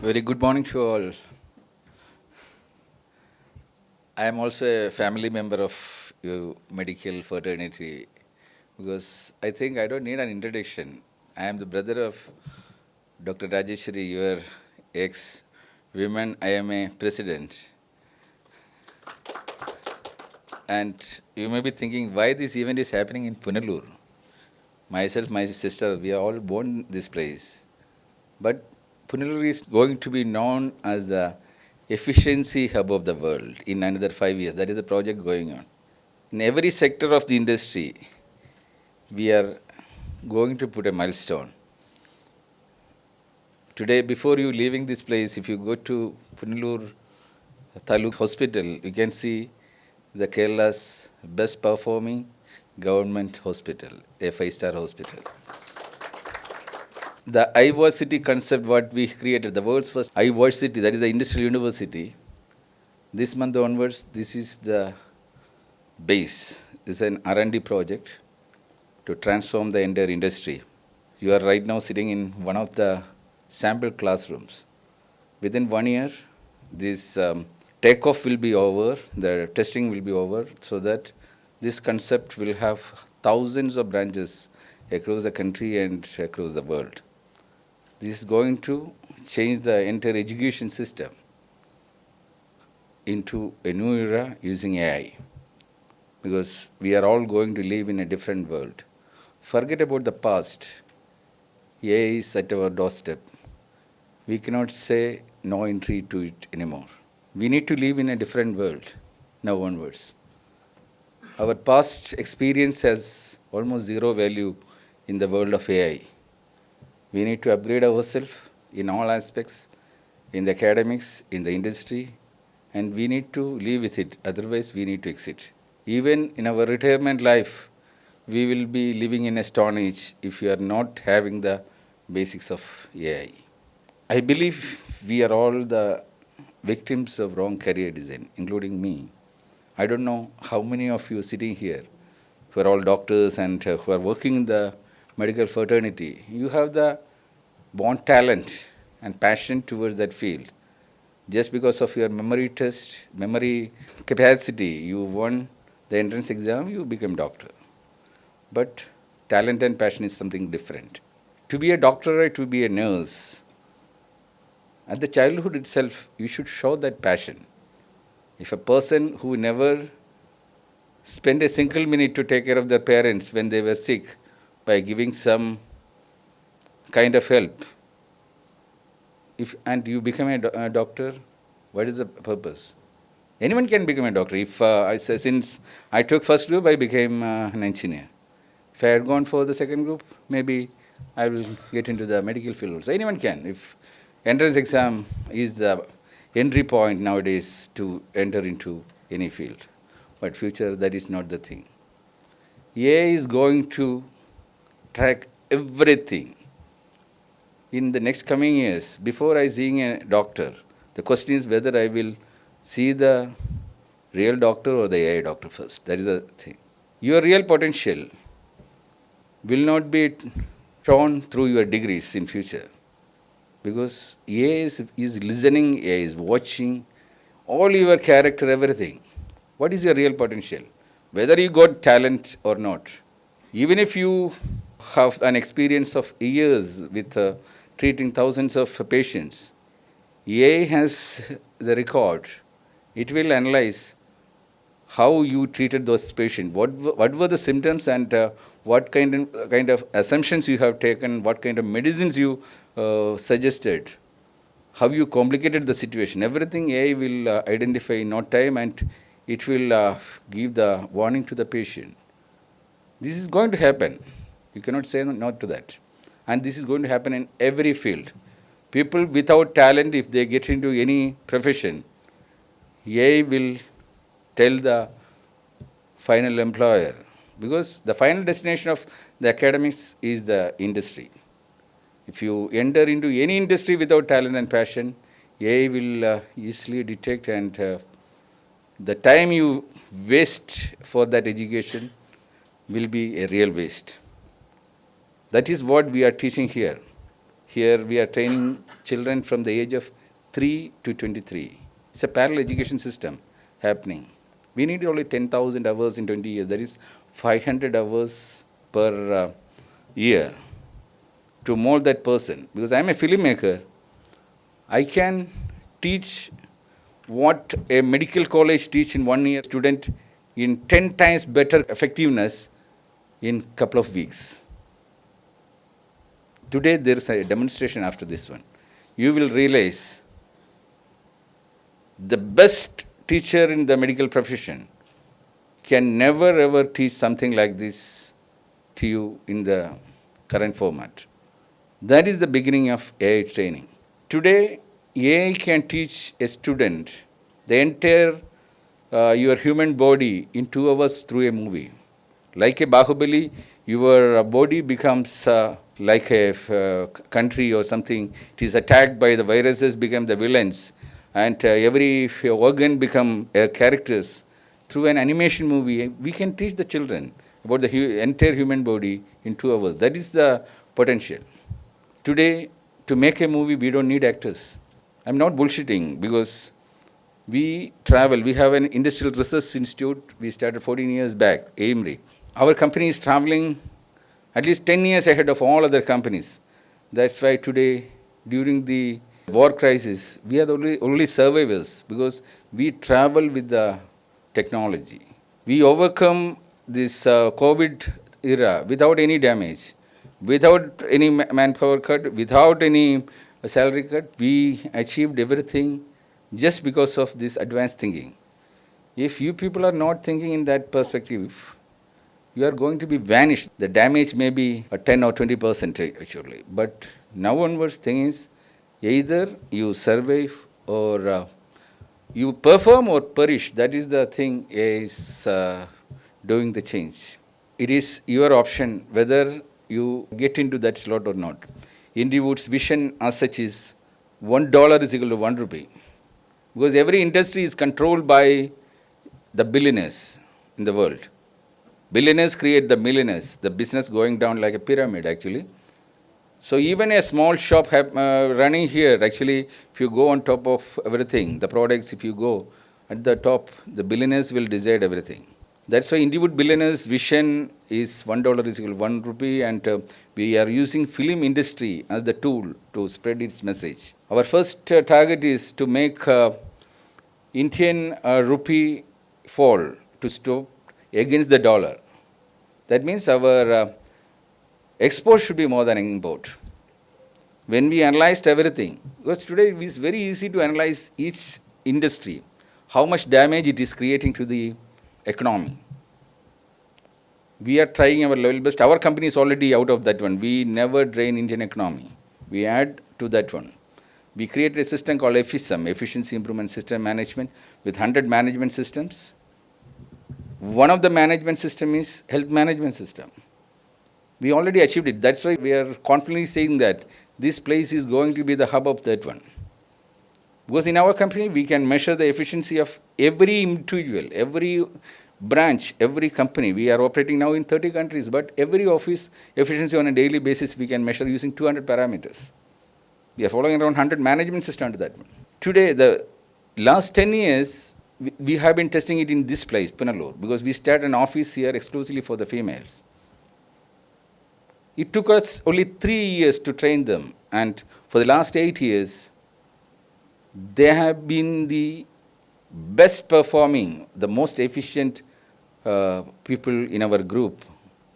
Very good morning to all. I am also a family member of your medical fraternity because I think I don't need an introduction. I am the brother of Dr. Rajeshri, your ex-women IMA president. And you may be thinking why this event is happening in Punalur. Myself, my sister, we are all born this place. But Punalur is going to be known as the efficiency hub of the world in another 5 years. That is a project going on. In every sector of the industry, we are going to put a milestone. Today, before you leaving this place, if you go to Punalur Taluk Hospital, you can see the Kerala's best performing government hospital, a 5-star hospital. The iVersity concept, what we created, the world's first iVersity, that is the industrial university. This month onwards, this is the base. It's an R&D project to transform the entire industry. You are right now sitting in one of the sample classrooms. Within 1 year, this takeoff will be over, the testing will be over, so that this concept will have thousands of branches across the country and across the world. This is going to change the entire education system into a new era using AI, because we are all going to live in a different world. Forget about the past. AI is at our doorstep. We cannot say no entry to it anymore. We need to live in a different world now onwards. Our past experience has almost zero value in the world of AI. We need to upgrade ourselves in all aspects, in the academics, in the industry, and we need to live with it. Otherwise, we need to exit. Even in our retirement life, we will be living in a stone age if we are not having the basics of AI. I believe we are all the victims of wrong career design, including me. I don't know how many of you sitting here who are all doctors and who are working in the medical fraternity, you have the born talent and passion towards that field. Just because of your memory test, memory capacity, you won the entrance exam, you become doctor. But talent and passion is something different. To be a doctor or to be a nurse, at the childhood itself, you should show that passion. If a person who never spent a single minute to take care of their parents when they were sick by giving some kind of help, and you become a doctor, what is the purpose? Anyone can become a doctor. Since I took first group, I became an engineer. If I had gone for the second group, maybe I will get into the medical field. So anyone can. If entrance exam is the entry point nowadays to enter into any field. But future, that is not the thing. AI is going to track everything. In the next coming years, before I seeing a doctor, the question is whether I will see the real doctor or the AI doctor first. That is the thing. Your real potential will not be shown through your degrees in future, because AI is listening, AI is watching all your character, everything. What is your real potential? Whether you got talent or not. Even if you have an experience of years with treating thousands of patients, AI has the record. It will analyze how you treated those patients, what were the symptoms, and what kind of assumptions you have taken, what kind of medicines you suggested, how you complicated the situation. Everything AI will identify in no time, and it will give the warning to the patient. This is going to happen. You cannot say no to that. And this is going to happen in every field. People without talent, if they get into any profession, AI will tell the final employer, because the final destination of the academics is the industry. If you enter into any industry without talent and passion, AI will easily detect, and the time you waste for that education will be a real waste. That is what we are teaching here. Here we are training children from the age of 3 to 23. It's a parallel education system happening. We need only 10,000 hours in 20 years. That is 500 hours per year to mold that person. Because I'm a filmmaker, I can teach what a medical college teach in 1 year student in 10 times better effectiveness in couple of weeks. Today there is a demonstration after this one. You will realize the best teacher in the medical profession can never ever teach something like this to you in the current format. That is the beginning of AI training. Today, AI can teach a student the entire your human body in 2 hours through a movie. Like a Bahubali, your body becomes like a country or something. It is attacked by the viruses, become the villains, and every organ become characters. Through an animation movie, we can teach the children about the entire human body in 2 hours. That is the potential. Today, to make a movie, we don't need actors. I'm not bullshitting because we travel. We have an industrial research institute. We started 14 years back, AIMRI. Our company is traveling at least 10 years ahead of all other companies. That's why today, during the war crisis, we are the only survivors because we travel with the technology. We overcome this COVID era without any damage, without any manpower cut, without any salary cut. We achieved everything just because of this advanced thinking. If you people are not thinking in that perspective, you are going to be vanished. The damage may be a 10 or 20% actually. But now onwards thing is either you survive or you perform or perish. That is the thing is doing the change. It is your option whether you get into that slot or not. Indywood's vision as such is $1 is equal to 1 rupee. Because every industry is controlled by the billionaires in the world. Billionaires create the millionaires, the business going down like a pyramid actually. So even a small shop running here, actually, if you go on top of everything, the products, if you go at the top, the billionaires will decide everything. That's why Indywood billionaires' vision is $1 is equal to 1 rupee, and we are using film industry as the tool to spread its message. Our first target is to make Indian rupee fall to stop against the dollar. That means our export should be more than import. When we analyzed everything, because today it is very easy to analyze each industry, how much damage it is creating to the economy. We are trying our level best. Our company is already out of that one. We never drain Indian economy. We add to that one. We created a system called EFISM, Efficiency Improvement System Management, with 100 management systems. One of the management system is health management system. We already achieved it. That's why we are confidently saying that this place is going to be the hub of that one. Because in our company, we can measure the efficiency of every individual, every branch, every company. We are operating now in 30 countries, but every office efficiency on a daily basis we can measure using 200 parameters. We are following around 100 management systems to that one. Today, the last 10 years, we have been testing it in this place, Punalur, because we started an office here exclusively for the females. It took us only 3 years to train them, and for the last 8 years, they have been the best performing, the most efficient people in our group,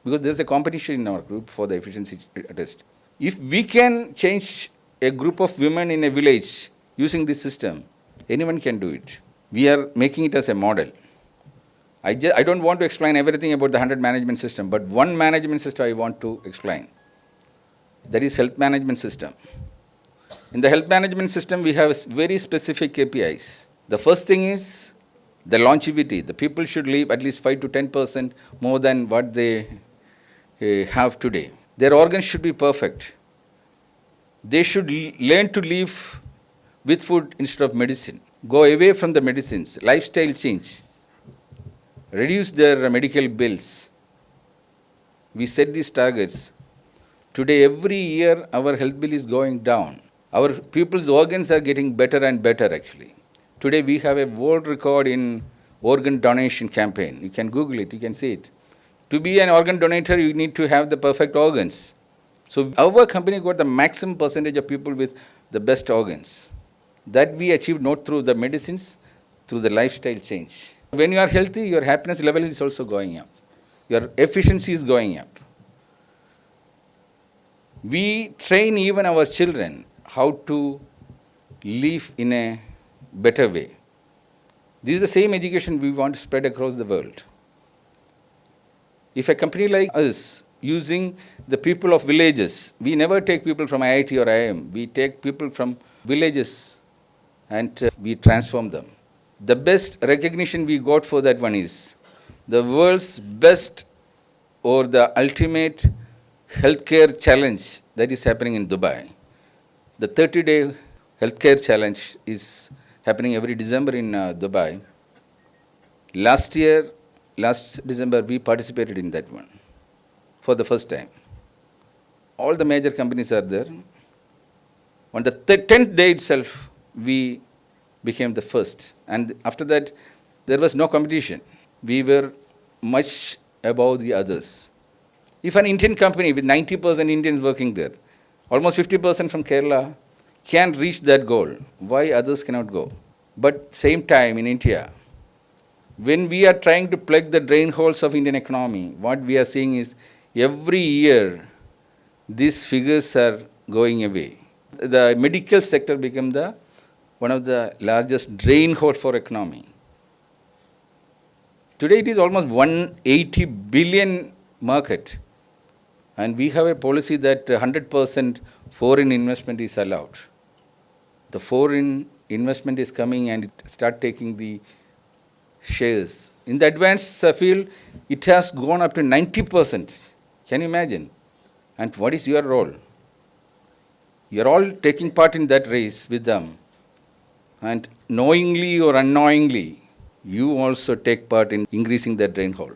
because there's a competition in our group for the efficiency test. If we can change a group of women in a village using this system, anyone can do it. We are making it as a model. I don't want to explain everything about the 100 management system, but one management system I want to explain. That is health management system. In the health management system, we have very specific KPIs. The first thing is the longevity. The people should live at least 5 to 10% more than what they have today. Their organs should be perfect. They should learn to live with food instead of medicine. Go away from the medicines. Lifestyle change. Reduce their medical bills. We set these targets. Today, every year, our health bill is going down. Our people's organs are getting better and better actually. Today we have a world record in organ donation campaign. You can Google it, you can see it. To be an organ donator, you need to have the perfect organs. So our company got the maximum percentage of people with the best organs. That we achieved not through the medicines, through the lifestyle change. When you are healthy, your happiness level is also going up. Your efficiency is going up. We train even our children how to live in a better way. This is the same education we want to spread across the world. If a company like us using the people of villages, we never take people from IIT or IIM, we take people from villages and we transform them. The best recognition we got for that one is the world's best or the ultimate healthcare challenge that is happening in Dubai. The 30-day healthcare challenge is happening every December in Dubai. Last December, we participated in that one for the first time. All the major companies are there. On the 10th day itself, we became the first. And after that, there was no competition. We were much above the others. If an Indian company with 90% Indians working there, almost 50% from Kerala, can reach that goal, why others cannot go? But same time in India, when we are trying to plug the drain holes of Indian economy, what we are seeing is every year these figures are going away. The medical sector became one of the largest drain hole for economy. Today it is almost 180 billion market. And we have a policy that 100% foreign investment is allowed. The foreign investment is coming and it start taking the shares. In the advanced field, it has gone up to 90%. Can you imagine? And what is your role? You are all taking part in that race with them. And knowingly or unknowingly, you also take part in increasing that drain hole.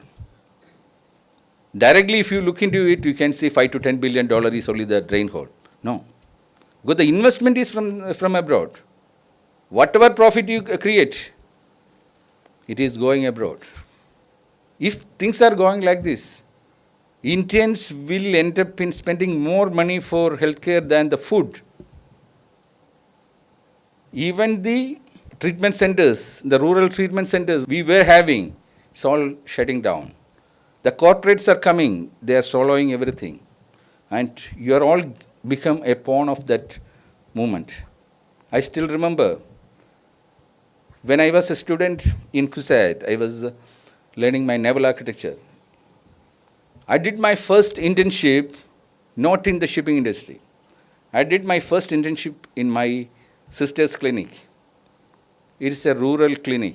Directly, if you look into it, you can see $5 to $10 billion is only the drain hole. No. Because the investment is from abroad. Whatever profit you create, it is going abroad. If things are going like this, Indians will end up in spending more money for healthcare than the food. Even the treatment centers, the rural treatment centers we were having, it's all shutting down. The corporates are coming, they are swallowing everything. And you are all become a pawn of that movement. I still remember when I was a student in Kuwait, I was learning my naval architecture. I did my first internship not in the shipping industry. I did my first internship in my sister's clinic. It is a rural clinic.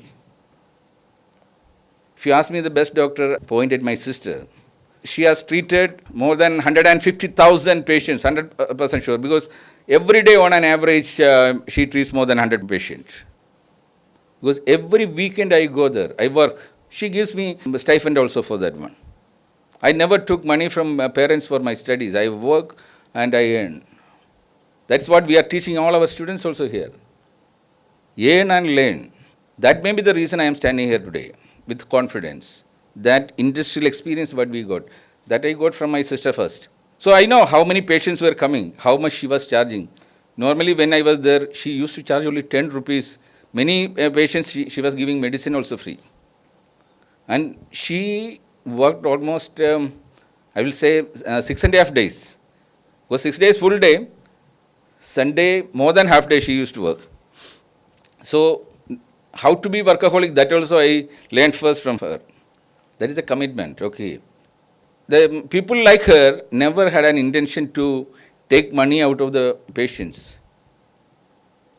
If you ask me, the best doctor pointed my sister. She has treated more than 150,000 patients, 100% sure, because every day on an average, she treats more than 100 patients. Because every weekend I go there, I work. She gives me a stipend also for that one. I never took money from parents for my studies. I work and I earn. That's what we are teaching all our students also here. Earn and learn. That may be the reason I am standing here today with confidence. That industrial experience what we got, that I got from my sister first. So I know how many patients were coming, how much she was charging. Normally when I was there, she used to charge only 10 rupees. Many patients, she was giving medicine also free. And she worked almost, I will say, 6.5 days. Was 6 days full day. Sunday, more than half day she used to work. So how to be workaholic, that also I learned first from her. That is the commitment, okay. The people like her never had an intention to take money out of the patients.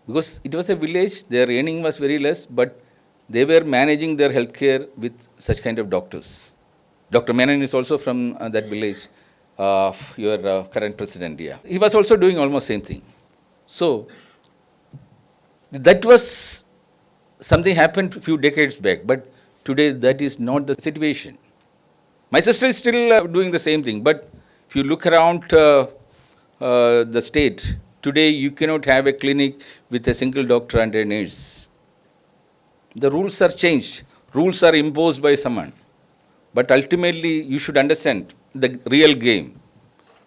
Because it was a village, their earning was very less, but they were managing their healthcare with such kind of doctors. Dr. Menon is also from that village, your current president, yeah. He was also doing almost same thing. So, that was something happened a few decades back, but today that is not the situation. My sister is still doing the same thing, but if you look around the state, Today, you cannot have a clinic with a single doctor and a nurse. The rules are changed. Rules are imposed by someone. But ultimately, you should understand the real game.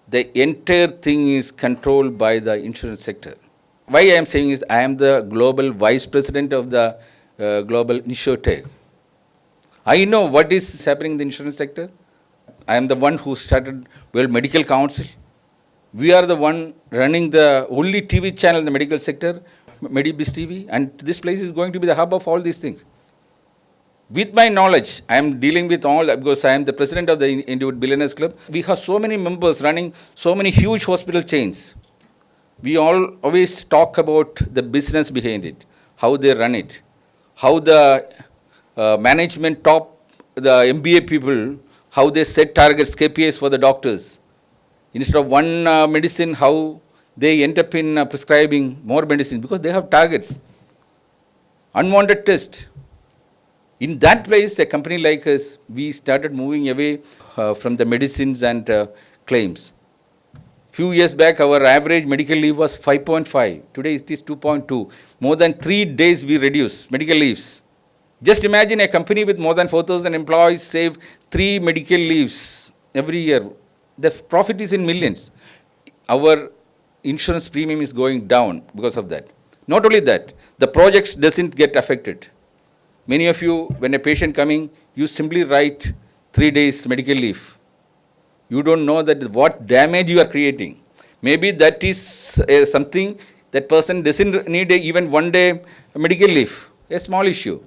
The entire thing is controlled by the insurance sector. Why I am saying is I am the global vice president of the global insurtech. I know what is happening in the insurance sector. I am the one who started World Medical Council. We are the one running the only TV channel in the medical sector, Medibiz TV, and this place is going to be the hub of all these things. With my knowledge, I am dealing with all, because I am the president of the Indywood Billionaires Club. We have so many members running so many huge hospital chains. We all always talk about the business behind it, how they run it, how the management top, the MBA people, how they set targets, KPIs for the doctors. Instead of one medicine, how they end up in prescribing more medicine because they have targets. Unwanted test. In that place, a company like us, we started moving away from the medicines and claims. Few years back, our average medical leave was 5.5. Today it is 2.2. More than 3 days we reduce medical leaves. Just imagine a company with more than 4,000 employees save 3 medical leaves every year. The profit is in millions. Our insurance premium is going down because of that. Not only that, the projects doesn't get affected. Many of you, when a patient coming, you simply write 3 days medical leave. You don't know that what damage you are creating. Maybe that is something that person doesn't need even 1 day medical leave, a small issue.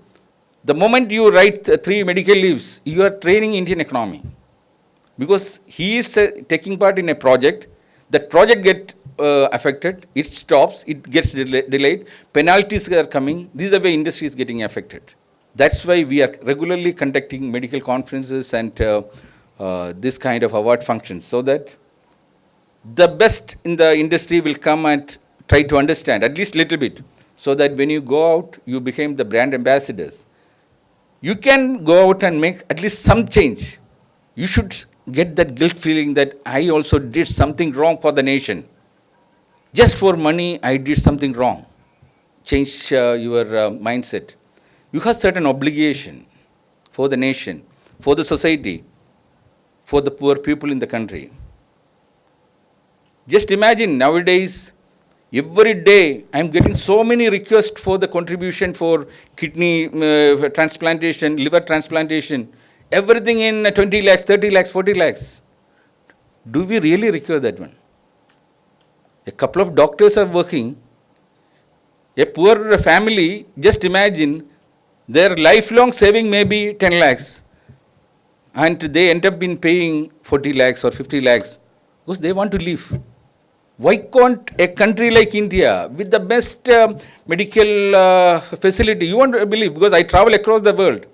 The moment you write 3 medical leaves, you are training Indian economy. Because he is taking part in a project, that project gets affected, it stops, it gets delayed, penalties are coming, this is the way industry is getting affected. That's why we are regularly conducting medical conferences and this kind of award functions, so that the best in the industry will come and try to understand, at least little bit, so that when you go out, you become the brand ambassadors. You can go out and make at least some change. You should get that guilt feeling that I also did something wrong for the nation. Just for money, I did something wrong. Change your mindset. You have certain obligation for the nation, for the society, for the poor people in the country. Just imagine nowadays, every day I am getting so many requests for the contribution for kidney transplantation, liver transplantation, everything in 20 lakhs, 30 lakhs, 40 lakhs. Do we really require that one? A couple of doctors are working. A poor family, just imagine, their lifelong saving may be 10 lakhs. And they end up in paying 40 lakhs or 50 lakhs because they want to live. Why can't a country like India, with the best medical facility, you won't believe, because I travel across the world.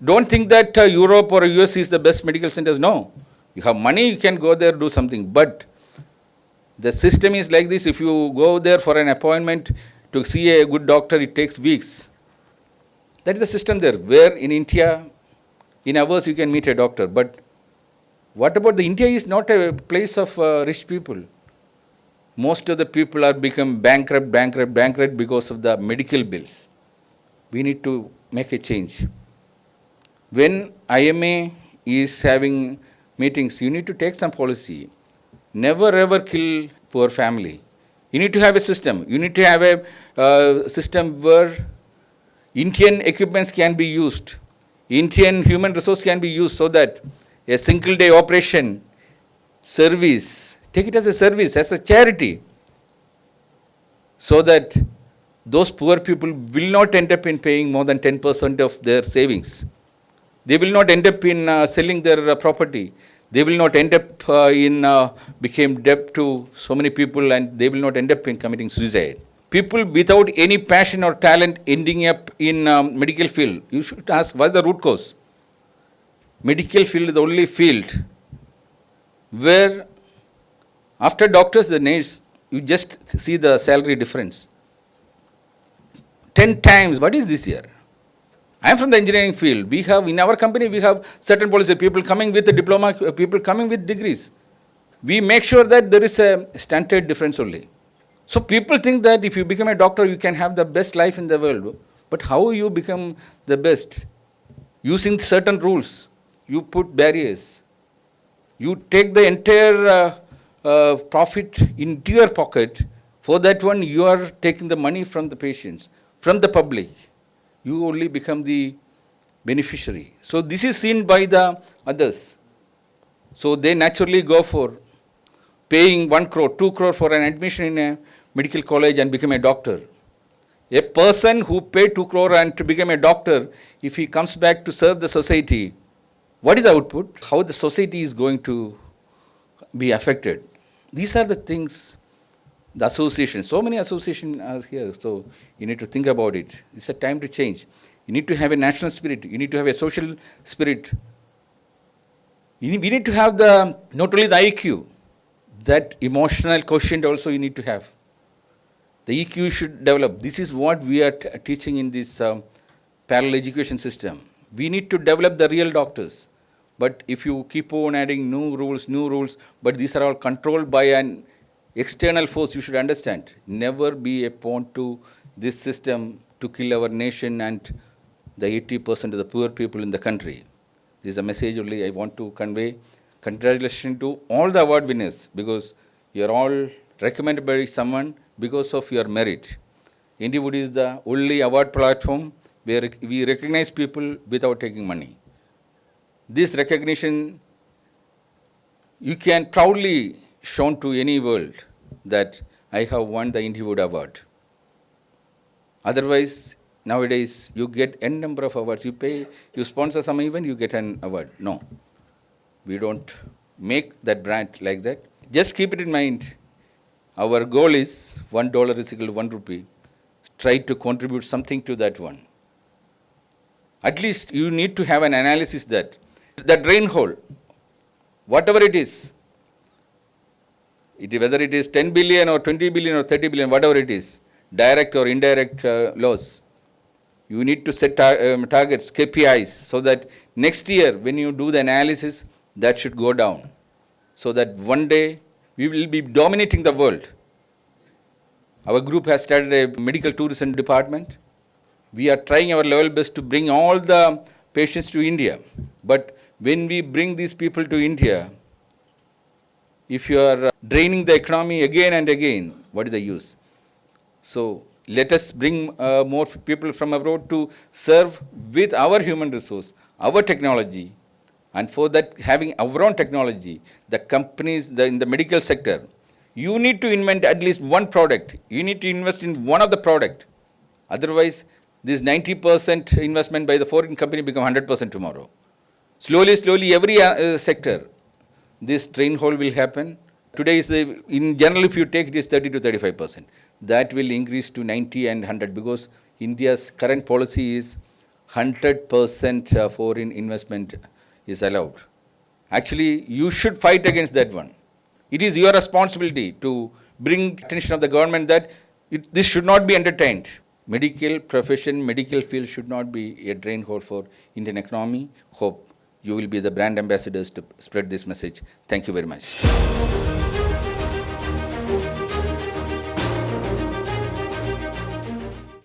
Don't think that Europe or US is the best medical centers. No. You have money, you can go there, do something. But the system is like this. If you go there for an appointment to see a good doctor, it takes weeks. That is the system there. Where in India, in hours you can meet a doctor. But what about the India is not a place of rich people. Most of the people are become bankrupt because of the medical bills. We need to make a change. When IMA is having meetings, you need to take some policy. Never ever kill poor family. You need to have a system. You need to have a system where Indian equipments can be used. Indian human resource can be used so that a single day operation service, take it as a service, as a charity, so that those poor people will not end up in paying more than 10% of their savings. They will not end up in selling their property. They will not end up in become debt to so many people, and they will not end up in committing suicide. People without any passion or talent ending up in medical field, you should ask, what's the root cause? Medical field is the only field where after doctors, the nurse, you just see the salary difference. 10 times, what is this here? I am from the engineering field. We have, in our company, we have certain policy, people coming with a diploma, people coming with degrees. We make sure that there is a standard difference only. So people think that if you become a doctor, you can have the best life in the world. But how you become the best? Using certain rules. You put barriers. You take the entire profit into your pocket. For that one, you are taking the money from the patients, from the public. You only become the beneficiary. So this is seen by the others. So they naturally go for paying 1 crore, 2 crore for an admission in a medical college and become a doctor. A person who paid 2 crore and to become a doctor, if he comes back to serve the society, what is the output? How the society is going to be affected? These are the things, the associations. So many associations are here. So you need to think about it. It's a time to change. You need to have a national spirit. You need to have a social spirit. We need to have not only the IQ, that emotional quotient also you need to have. The EQ should develop. This is what we are teaching in this parallel education system. We need to develop the real doctors. But if you keep on adding new rules, but these are all controlled by an external force, you should understand. Never be a pawn to this system to kill our nation and the 80% of the poor people in the country. This is a message only I want to convey. Congratulations to all the award winners, because you are all recommended by someone because of your merit. Indywood is the only award platform where we recognize people without taking money. This recognition, you can proudly show to any world that I have won the Indywood award. Otherwise, nowadays, you get n number of awards. You pay, you sponsor some event, you get an award. No, we don't make that brand like that. Just keep it in mind. Our goal is $1 is equal to 1 rupee. Try to contribute something to that one. At least you need to have an analysis that the drain hole, whatever it is, whether it is 10 billion or 20 billion or 30 billion, whatever it is, direct or indirect loss, you need to set targets, KPIs, so that next year when you do the analysis, that should go down. So that one day we will be dominating the world. Our group has started a medical tourism department. We are trying our level best to bring all the patients to India. But when we bring these people to India, if you are draining the economy again and again, what is the use? So let us bring more people from abroad to serve with our human resource, our technology. And for that, having our own technology, the companies in the medical sector, you need to invent at least one product. You need to invest in one of the product. Otherwise, this 90% investment by the foreign company become 100% tomorrow. Slowly, every sector, this drain hole will happen. Today is in general, if you take it is 30 to 35%. That will increase to 90 and 100 because India's current policy is 100% foreign investment is allowed. Actually, you should fight against that one. It is your responsibility to bring attention of the government that this should not be entertained. Medical profession, medical field should not be a drain hole for Indian economy. Hope you will be the brand ambassadors to spread this message. Thank you very much.